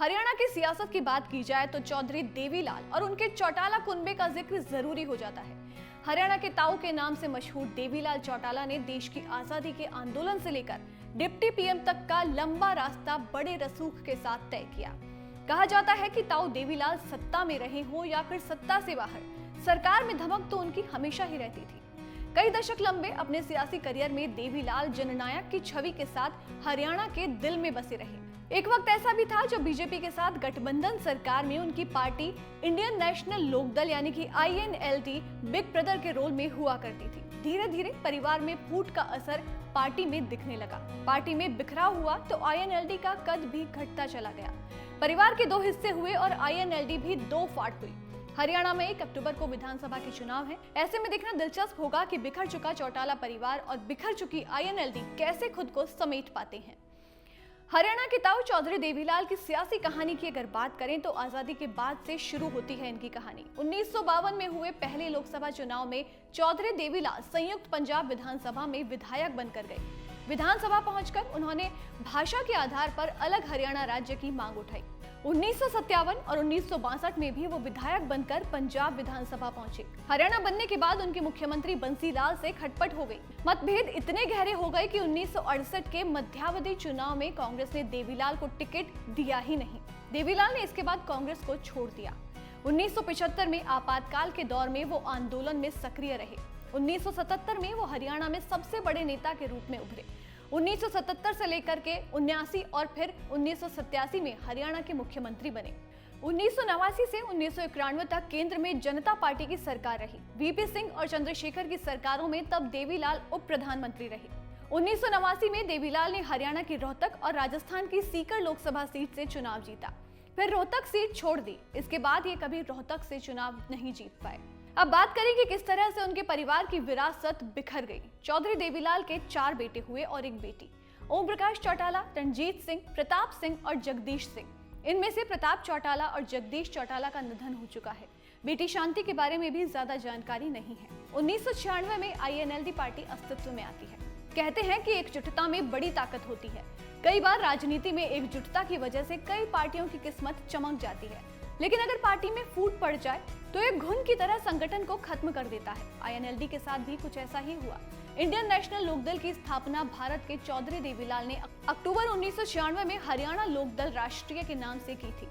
हरियाणा की सियासत की बात की जाए तो चौधरी देवीलाल और उनके चौटाला कुनबे का जिक्र जरूरी हो जाता है। हरियाणा के ताऊ के नाम से मशहूर देवीलाल चौटाला ने देश की आजादी के आंदोलन से लेकर डिप्टी पीएम तक का लंबा रास्ता बड़े रसूख के साथ तय किया। कहा जाता है कि ताऊ देवीलाल सत्ता में रहे हो या फिर सत्ता से बाहर, सरकार में धमक तो उनकी हमेशा ही रहती थी। कई दशक लंबे अपने सियासी करियर में देवीलाल जननायक की छवि के साथ हरियाणा के दिल में बसे रहे। एक वक्त ऐसा भी था जब बीजेपी के साथ गठबंधन सरकार में उनकी पार्टी इंडियन नेशनल लोकदल यानी कि INLD बिग ब्रदर के रोल में हुआ करती थी। धीरे धीरे परिवार में फूट का असर पार्टी में दिखने लगा। पार्टी में बिखराव हुआ तो INLD का कद भी घटता चला गया। परिवार के दो हिस्से हुए और INLD भी दो फाड़ हुई। हरियाणा में 1 अक्टूबर को विधानसभा के चुनाव है। ऐसे में देखना दिलचस्प होगा कि बिखर चुका चौटाला परिवार और बिखर चुकी INLD कैसे खुद को समेट पाते हैं। हरियाणा के ताऊ चौधरी देवीलाल की सियासी कहानी की अगर बात करें तो आजादी के बाद से शुरू होती है इनकी कहानी। 1952 में हुए पहले लोकसभा चुनाव में चौधरी देवीलाल संयुक्त पंजाब विधानसभा में विधायक बनकर गए। विधानसभा पहुंचकर उन्होंने भाषा के आधार पर अलग हरियाणा राज्य की मांग उठाई। 1957 और 1962 में भी वो विधायक बनकर पंजाब विधानसभा पहुंचे। हरियाणा बनने के बाद उनके मुख्यमंत्री बंसीलाल से खटपट हो गई। मतभेद इतने गहरे हो गए कि 1968 के मध्यावधि चुनाव में कांग्रेस ने देवीलाल को टिकट दिया ही नहीं। देवीलाल ने इसके बाद कांग्रेस को छोड़ दिया। 1975 में आपातकाल के दौर में वो आंदोलन में सक्रिय रहे। 1977 में वो हरियाणा में सबसे बड़े नेता के रूप में उभरे। 1977 से लेकर के 1979 और फिर 1987 में हरियाणा के मुख्यमंत्री बने। 1989 से 1991 तक केंद्र में जनता पार्टी की सरकार रही। VP सिंह और चंद्रशेखर की सरकारों में तब देवीलाल उप प्रधानमंत्री रहे। 1989 में देवीलाल ने हरियाणा की रोहतक और राजस्थान की सीकर लोकसभा सीट से चुनाव जीता। फिर रोहतक सीट छोड़ दी। इसके बाद ये कभी रोहतक से चुनाव नहीं जीत पाए। अब बात करें कि किस तरह से उनके परिवार की विरासत बिखर गई। चौधरी देवीलाल के 4 बेटे हुए और एक बेटी। ओम प्रकाश चौटाला, रणजीत सिंह, प्रताप सिंह और जगदीश सिंह। इनमें से प्रताप चौटाला और जगदीश चौटाला का निधन हो चुका है। बेटी शांति के बारे में भी ज्यादा जानकारी नहीं है। 1996 में INLD पार्टी अस्तित्व में आती है। कहते हैं कि एकजुटता में बड़ी ताकत होती है। कई बार राजनीति में एकजुटता की वजह से कई पार्टियों की किस्मत चमक जाती है, लेकिन अगर पार्टी में फूट पड़ जाए तो एक घुन की तरह संगठन को खत्म कर देता है। INLD के साथ भी कुछ ऐसा ही हुआ। इंडियन नेशनल लोकदल की स्थापना भारत के चौधरी देवीलाल ने अक्टूबर 1996 में हरियाणा लोकदल राष्ट्रीय के नाम से की थी।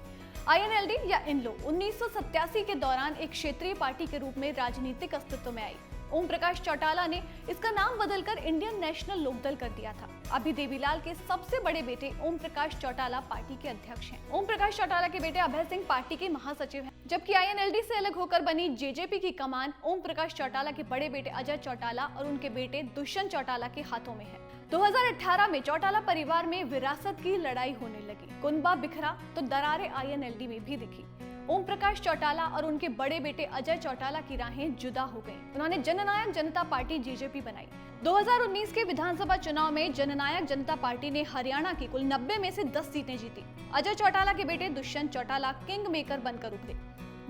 INLD या इनलो 1987 के दौरान एक क्षेत्रीय पार्टी के रूप में राजनीतिक अस्तित्व में आई। ओम प्रकाश चौटाला ने इसका नाम बदलकर इंडियन नेशनल लोकदल कर दिया था। अभी देवीलाल के सबसे बड़े बेटे ओम प्रकाश चौटाला पार्टी के अध्यक्ष हैं। ओम प्रकाश चौटाला के बेटे अभय सिंह पार्टी के महासचिव हैं, जबकि INLD से अलग होकर बनी JJP की कमान ओम प्रकाश चौटाला के बड़े बेटे अजय चौटाला और उनके बेटे दुष्यंत चौटाला के हाथों में है। 2018 में चौटाला परिवार में विरासत की लड़ाई होने लगी। कुनबा बिखरा तो दरारें INLD में भी दिखी। ओम प्रकाश चौटाला और उनके बड़े बेटे अजय चौटाला की राहें जुदा हो गईं। उन्होंने जननायक जनता पार्टी JJP बनाई। 2019 के विधानसभा चुनाव में जननायक जनता पार्टी ने हरियाणा की कुल 90 में से 10 सीटें जीती। अजय चौटाला के बेटे दुष्यंत चौटाला किंग मेकर बनकर उभरे।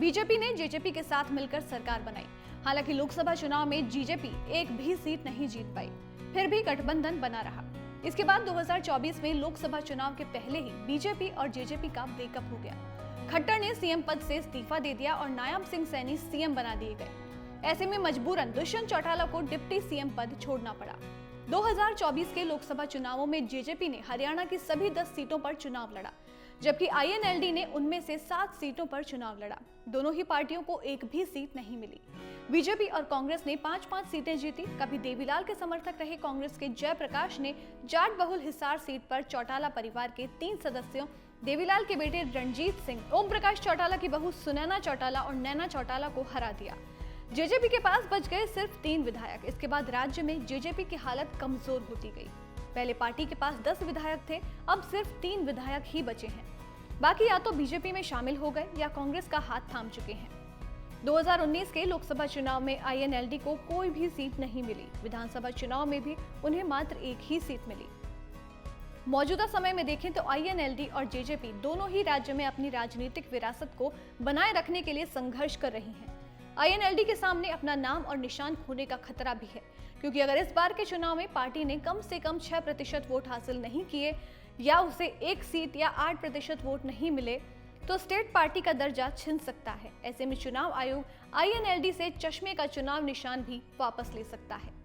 बीजेपी ने JJP के साथ मिलकर सरकार बनाई। हालांकि लोकसभा चुनाव में JJP एक भी सीट नहीं जीत पाई, फिर भी गठबंधन बना रहा। इसके बाद 2024 में लोकसभा चुनाव के पहले ही BJP और JJP का ब्रेकअप हो गया। खट्टर ने CM पद से इस्तीफा दे दिया और नायब सिंह सैनी CM बना दिए गए। ऐसे में मजबूरन दुष्यंत चौटाला को डिप्टी CM पद छोड़ना पड़ा। 2024 के लोकसभा चुनावों में JJP ने हरियाणा की सभी 10 सीटों पर चुनाव लड़ा, जबकि INLD ने उनमें से 7 सीटों पर चुनाव लड़ा। दोनों ही पार्टियों को एक भी सीट नहीं मिली। बीजेपी और कांग्रेस ने 5-5 सीटें जीती। कभी देवीलाल के समर्थक रहे कांग्रेस के जयप्रकाश ने जाट बहुल हिसार सीट पर चौटाला परिवार के 3 सदस्यों देवीलाल के बेटे रणजीत सिंह, ओम प्रकाश चौटाला की बहू सुनैना चौटाला और नैना चौटाला को हरा दिया। JJP के पास बच गए सिर्फ 3 विधायक। इसके बाद राज्य में JJP की हालत कमजोर होती गई। पहले पार्टी के पास 10 विधायक थे, अब सिर्फ 3 विधायक ही बचे हैं। बाकी या तो BJP में शामिल हो गए या कांग्रेस का हाथ थाम चुके हैं। 2019 के लोकसभा चुनाव में INLD को कोई भी सीट नहीं मिली। विधानसभा चुनाव में भी उन्हें मात्र एक ही सीट मिली। मौजूदा समय में देखें तो INLD और JJP दोनों ही राज्य में अपनी राजनीतिक विरासत को बनाए रखने के लिए संघर्ष कर रही हैं। INLD के सामने अपना नाम और निशान खोने का खतरा भी है, क्योंकि अगर इस बार के चुनाव में पार्टी ने कम से कम 6% वोट हासिल नहीं किए या उसे 1 सीट या 8% वोट नहीं मिले तो स्टेट पार्टी का दर्जा छिन सकता है। ऐसे में चुनाव आयोग INLD से चश्मे का चुनाव निशान भी वापस ले सकता है।